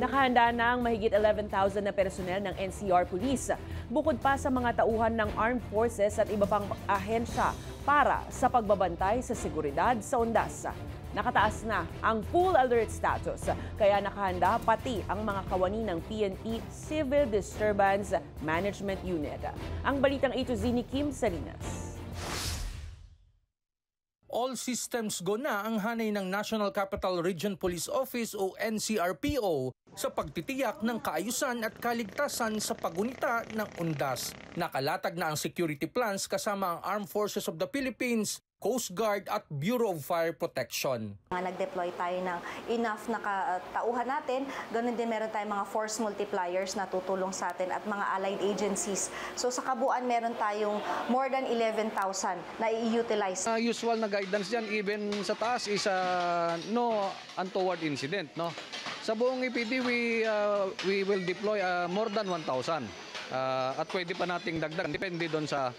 Nakahanda na ang mahigit 11,000 na personel ng NCR Police, bukod pa sa mga tauhan ng Armed Forces at iba pang ahensya para sa pagbabantay sa seguridad sa Ondas. Nakataas na ang full alert status, kaya nakahanda pati ang mga kawani ng PNP Civil Disturbance Management Unit. Ang balitang A to Z ni Kim Salinas. All systems go na ang hanay ng National Capital Region Police Office o NCRPO sa pagtitiyak ng kaayusan at kaligtasan sa pagunita ng Ondas. Nakalatag na ang security plans kasama ang Armed Forces of the Philippines, Coast Guard at Bureau of Fire Protection. Nag-deploy tayo ng enough na tauhan natin. Ganun din meron tayong mga force multipliers na tutulong sa atin at mga allied agencies. So sa kabuuan meron tayong more than 11,000 na i-utilize. Usual na guidance dyan, even sa taas is no untoward incident. No? Sa buong EPD, we will deploy more than 1,000. At pwede pa nating dagdag. Depende doon sa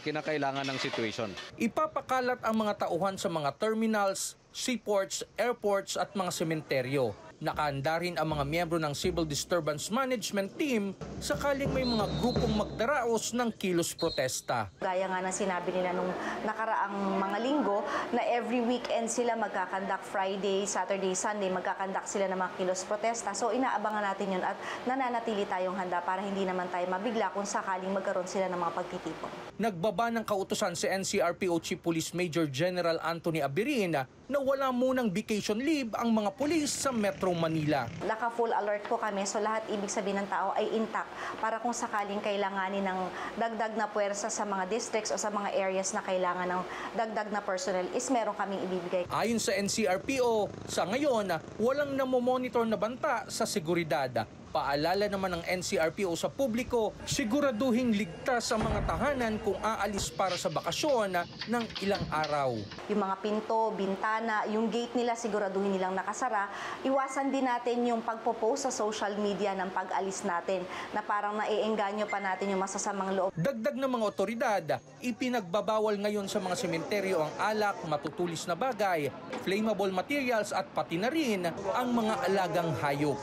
kinakailangan ng situation. Ipapakalat ang mga tauhan sa mga terminals, seaports, airports at mga sementeryo. Nakahanda rin ang mga miyembro ng Civil Disturbance Management Team sakaling may mga grupong magdaraos ng kilos protesta. Gaya nga ng sinabi nila nung nakaraang mga linggo na every weekend sila magkakandak, Friday, Saturday, Sunday, magkakandak sila ng mga kilos protesta. So inaabangan natin yun at nananatili tayong handa para hindi naman tayo mabigla kung sakaling magkaroon sila ng mga pagtitipon. Nagbaba ng kautusan si NCRPO Chief Police Major General Anthony Abirin na wala munang vacation leave ang mga pulis sa Metro Manila. Naka-full alert po kami, so lahat ibig sabihin ng tao ay intact para kung sakaling kailanganin ng dagdag na puwersa sa mga districts o sa mga areas na kailangan ng dagdag na personnel is meron kaming ibibigay. Ayon sa NCRPO, sa ngayon, walang namomonitor na banta sa seguridad. Paalala naman ng NCRPO sa publiko, siguraduhin ligtas sa mga tahanan kung aalis para sa bakasyon ng ilang araw. Yung mga pinto, bintana, yung gate nila siguraduhin nilang nakasara. Iwasan din natin yung pagpo-post sa social media ng pag-alis natin na parang naiengganyo pa natin yung masasamang loob. Dagdag ng mga otoridad, ipinagbabawal ngayon sa mga sementeryo ang alak, matutulis na bagay, flammable materials at pati na rin ang mga alagang hayop.